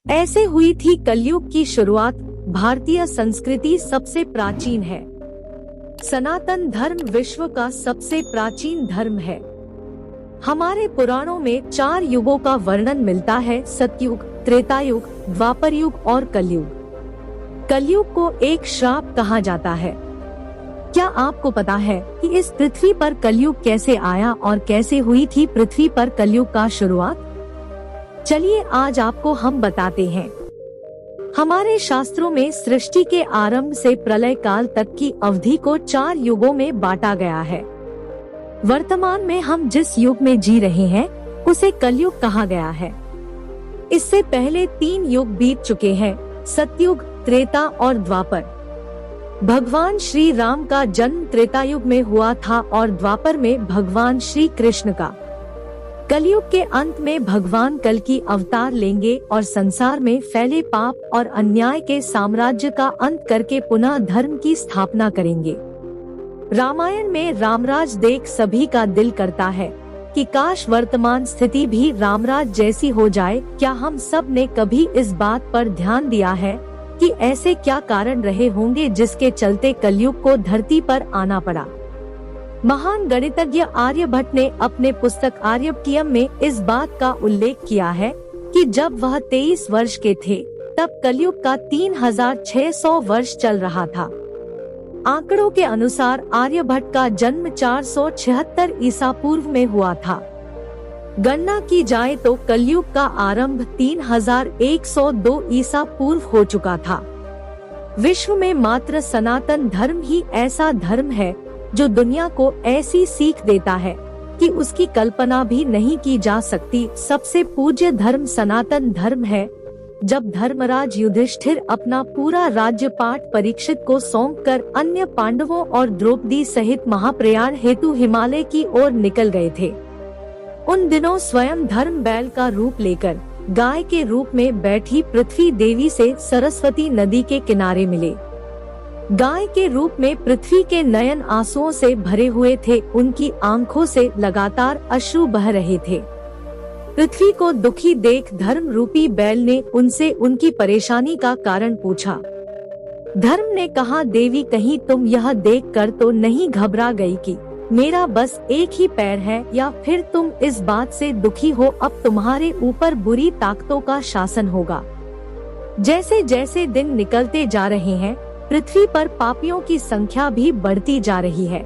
ऐसे हुई थी कलयुग की शुरुआत। भारतीय संस्कृति सबसे प्राचीन है। सनातन धर्म विश्व का सबसे प्राचीन धर्म है। हमारे पुराणों में 4 युगों का वर्णन मिलता है: सतयुग, त्रेतायुग, द्वापर युग और कलयुग। कलयुग को एक श्राप कहा जाता है। क्या आपको पता है कि इस पृथ्वी पर कलयुग कैसे आया और कैसे हुई थी पृथ्वी पर कलयुग का शुरुआत? चलिए आज आपको हम बताते हैं। हमारे शास्त्रों में सृष्टि के आरंभ से प्रलय काल तक की अवधि को 4 युगों में बांटा गया है। वर्तमान में हम जिस युग में जी रहे हैं उसे कलयुग कहा गया है। इससे पहले 3 युग बीत चुके हैं: सतयुग, त्रेता और द्वापर। भगवान श्री राम का जन्म त्रेतायुग में हुआ था और द्वापर में भगवान श्री कृष्ण का। कलयुग के अंत में भगवान कल की अवतार लेंगे और संसार में फैले पाप और अन्याय के साम्राज्य का अंत करके पुनः धर्म की स्थापना करेंगे। रामायण में रामराज देख सभी का दिल करता है कि काश वर्तमान स्थिति भी रामराज जैसी हो जाए। क्या हम सब ने कभी इस बात पर ध्यान दिया है कि ऐसे क्या कारण रहे होंगे जिसके चलते कलयुग को धरती पर आना पड़ा? महान गणितज्ञ आर्यभट्ट ने अपने पुस्तक आर्यभट्टियम में इस बात का उल्लेख किया है कि जब वह 23 वर्ष के थे तब कलयुग का 3600 वर्ष चल रहा था। आंकड़ों के अनुसार आर्यभट्ट का जन्म 476 ईसा पूर्व में हुआ था। गणना की जाए तो कलयुग का आरंभ 3102 ईसा पूर्व हो चुका था। विश्व में मात्र सनातन धर्म ही ऐसा धर्म है जो दुनिया को ऐसी सीख देता है कि उसकी कल्पना भी नहीं की जा सकती। सबसे पूज्य धर्म सनातन धर्म है। जब धर्मराज युधिष्ठिर अपना पूरा राज्यपाट परीक्षित को सौंपकर अन्य पांडवों और द्रौपदी सहित महाप्रयाण हेतु हिमालय की ओर निकल गए थे, उन दिनों स्वयं धर्म बैल का रूप लेकर गाय के रूप में बैठी पृथ्वी देवी से सरस्वती नदी के किनारे मिले। गाय के रूप में पृथ्वी के नयन आंसुओं से भरे हुए थे। उनकी आंखों से लगातार अश्रु बह रहे थे। पृथ्वी को दुखी देख धर्म रूपी बैल ने उनसे उनकी परेशानी का कारण पूछा। धर्म ने कहा, देवी कहीं तुम यह देख कर तो नहीं घबरा गई कि मेरा बस एक ही पैर है, या फिर तुम इस बात से दुखी हो अब तुम्हारे ऊपर बुरी ताकतों का शासन होगा? जैसे जैसे दिन निकलते जा रहे हैं पृथ्वी पर पापियों की संख्या भी बढ़ती जा रही है।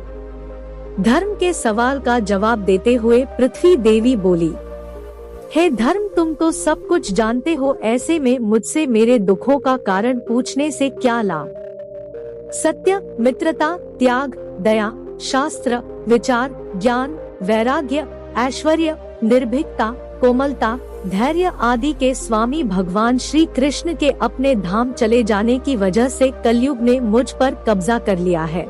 धर्म के सवाल का जवाब देते हुए पृथ्वी देवी बोली, हे धर्म, तुम तो सब कुछ जानते हो, ऐसे में मुझसे मेरे दुखों का कारण पूछने से क्या लाभ? सत्य, मित्रता, त्याग, दया, शास्त्र, विचार, ज्ञान, वैराग्य, ऐश्वर्य, निर्भीकता, कोमलता, धैर्य आदि के स्वामी भगवान श्री कृष्ण के अपने धाम चले जाने की वजह से कलयुग ने मुझ पर कब्जा कर लिया है।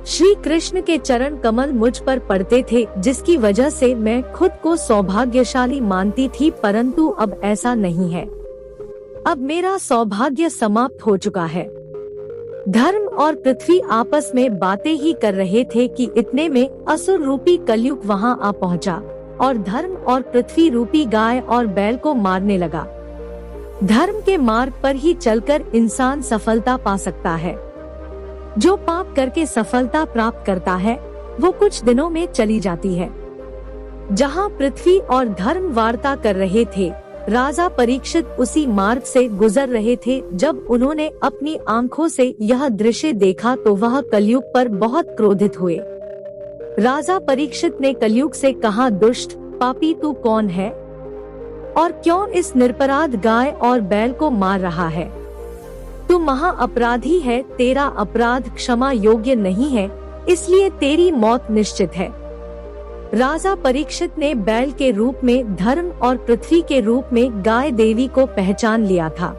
श्री कृष्ण के चरण कमल मुझ पर पड़ते थे, जिसकी वजह से मैं खुद को सौभाग्यशाली मानती थी, परंतु अब ऐसा नहीं है। अब मेरा सौभाग्य समाप्त हो चुका है। धर्म और पृथ्वी आपस में बातें ही कर रहे थे कि इतने में असुर रूपी कलयुग वहां आ पहुंचा और धर्म और पृथ्वी रूपी गाय और बैल को मारने लगा। धर्म के मार्ग पर ही चलकर इंसान सफलता पा सकता है। जो पाप करके सफलता प्राप्त करता है वो कुछ दिनों में चली जाती है। जहां पृथ्वी और धर्म वार्ता कर रहे थे, राजा परीक्षित उसी मार्ग से गुजर रहे थे। जब उन्होंने अपनी आंखों से यह दृश्य देखा तो वह कलयुग पर बहुत क्रोधित हुए। राजा परीक्षित ने कलयुग से कहा, दुष्ट पापी तू कौन है और क्यों इस निरपराध गाय और बैल को मार रहा है? तू महा अपराधी है, तेरा अपराध क्षमा योग्य नहीं है, इसलिए तेरी मौत निश्चित है। राजा परीक्षित ने बैल के रूप में धर्म और पृथ्वी के रूप में गाय देवी को पहचान लिया था।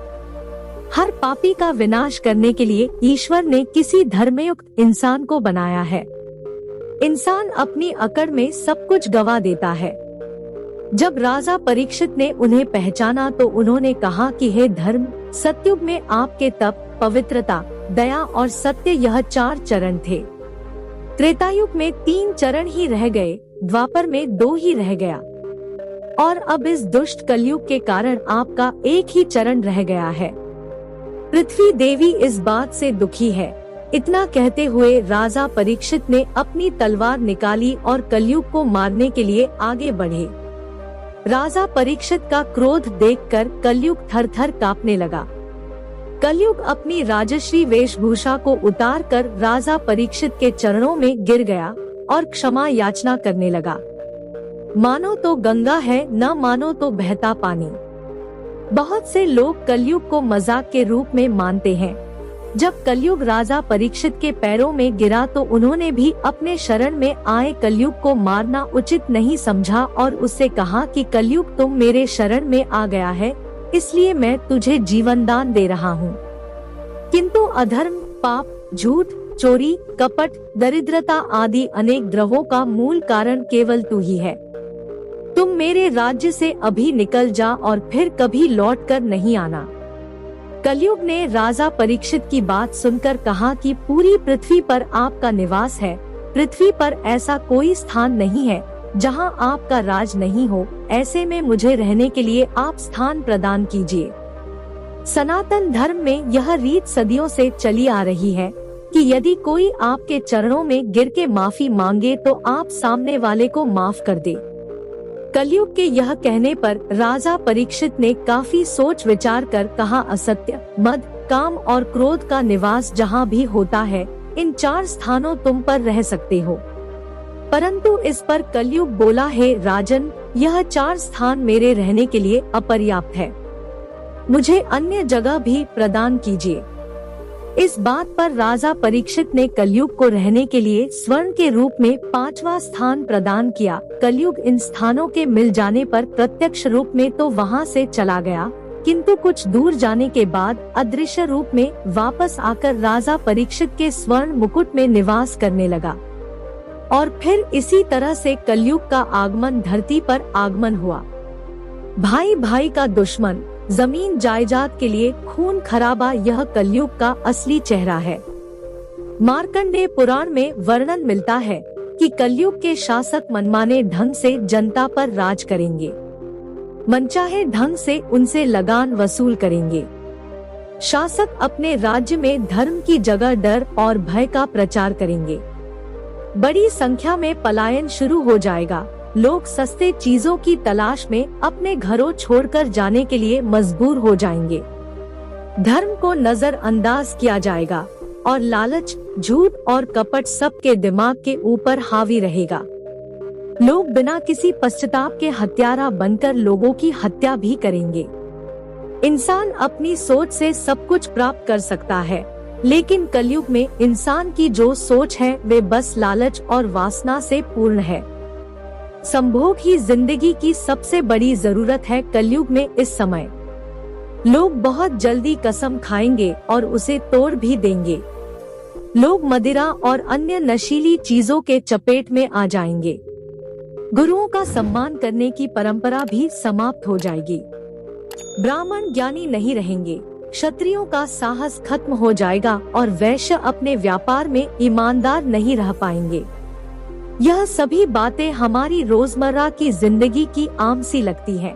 हर पापी का विनाश करने के लिए ईश्वर ने किसी धर्मयुक्त इंसान को बनाया है। इंसान अपनी अकड़ में सब कुछ गवा देता है। जब राजा परीक्षित ने उन्हें पहचाना तो उन्होंने कहा कि हे धर्म, सतयुग में आपके तप, पवित्रता, दया और सत्य यह 4 चरण थे। त्रेतायुग में 3 चरण ही रह गए, द्वापर में 2 ही रह गया। और अब इस दुष्ट कलयुग के कारण आपका एक ही चरण रह गया है। पृथ्वी देवी इस बात से दुखी है। इतना कहते हुए राजा परीक्षित ने अपनी तलवार निकाली और कलयुग को मारने के लिए आगे बढ़े। राजा परीक्षित का क्रोध देखकर कलयुग थर-थर कांपने लगा। कलयुग अपनी राजश्री वेशभूषा को उतारकर राजा परीक्षित के चरणों में गिर गया और क्षमा याचना करने लगा। मानो तो गंगा है, न मानो तो बहता पानी। बहुत से लोग कलयुग को मजाक के रूप में मानते हैं। जब कलयुग राजा परीक्षित के पैरों में गिरा तो उन्होंने भी अपने शरण में आए कलयुग को मारना उचित नहीं समझा और उससे कहा कि कलयुग तुम मेरे शरण में आ गया है, इसलिए मैं तुझे जीवन दान दे रहा हूँ। किंतु अधर्म, पाप, झूठ, चोरी, कपट, दरिद्रता आदि अनेक द्रवों का मूल कारण केवल तू ही है। तुम मेरे राज्य से अभी निकल जा और फिर कभी लौट कर नहीं आना। कलयुग ने राजा परीक्षित की बात सुनकर कहा कि पूरी पृथ्वी पर आपका निवास है। पृथ्वी पर ऐसा कोई स्थान नहीं है जहां आपका राज नहीं हो। ऐसे में मुझे रहने के लिए आप स्थान प्रदान कीजिए। सनातन धर्म में यह रीत सदियों से चली आ रही है कि यदि कोई आपके चरणों में गिर के माफी मांगे तो आप सामने वाले को माफ कर दे। कलयुग के यह कहने पर राजा परीक्षित ने काफी सोच विचार कर कहा, असत्य, मद, काम और क्रोध का निवास जहाँ भी होता है, इन 4 स्थानों तुम पर रह सकते हो। परंतु इस पर कलयुग बोला, है राजन, यह 4 स्थान मेरे रहने के लिए अपर्याप्त है, मुझे अन्य जगह भी प्रदान कीजिए। इस बात पर राजा परीक्षित ने कलयुग को रहने के लिए स्वर्ण के रूप में 5वां स्थान प्रदान किया। कलयुग इन स्थानों के मिल जाने पर प्रत्यक्ष रूप में तो वहां से चला गया, किंतु कुछ दूर जाने के बाद अदृश्य रूप में वापस आकर राजा परीक्षित के स्वर्ण मुकुट में निवास करने लगा। और फिर इसी तरह से कलयुग का आगमन धरती पर आगमन हुआ। भाई भाई का दुश्मन, जमीन जायदाद के लिए खून खराबा, यह कलयुग का असली चेहरा है। मार्कंडेय पुराण में वर्णन मिलता है कि कलयुग के शासक मनमाने ढंग से जनता पर राज करेंगे, मनचाहे ढंग से उनसे लगान वसूल करेंगे। शासक अपने राज्य में धर्म की जगह डर और भय का प्रचार करेंगे। बड़ी संख्या में पलायन शुरू हो जाएगा। लोग सस्ते चीजों की तलाश में अपने घरों छोड़कर जाने के लिए मजबूर हो जाएंगे। धर्म को नजरअंदाज किया जाएगा और लालच, झूठ और कपट सबके दिमाग के ऊपर हावी रहेगा। लोग बिना किसी पश्चाताप के हत्यारा बनकर लोगों की हत्या भी करेंगे। इंसान अपनी सोच से सब कुछ प्राप्त कर सकता है, लेकिन कलयुग में इंसान की जो सोच है वे बस लालच और वासना से पूर्ण है। संभोग ही जिंदगी की सबसे बड़ी जरूरत है। कलयुग में इस समय लोग बहुत जल्दी कसम खाएंगे और उसे तोड़ भी देंगे। लोग मदिरा और अन्य नशीली चीजों के चपेट में आ जाएंगे। गुरुओं का सम्मान करने की परंपरा भी समाप्त हो जाएगी। ब्राह्मण ज्ञानी नहीं रहेंगे, क्षत्रियों का साहस खत्म हो जाएगा और वैश्य अपने व्यापार में ईमानदार नहीं रह पाएंगे। यह सभी बातें हमारी रोजमर्रा की जिंदगी की आम सी लगती है,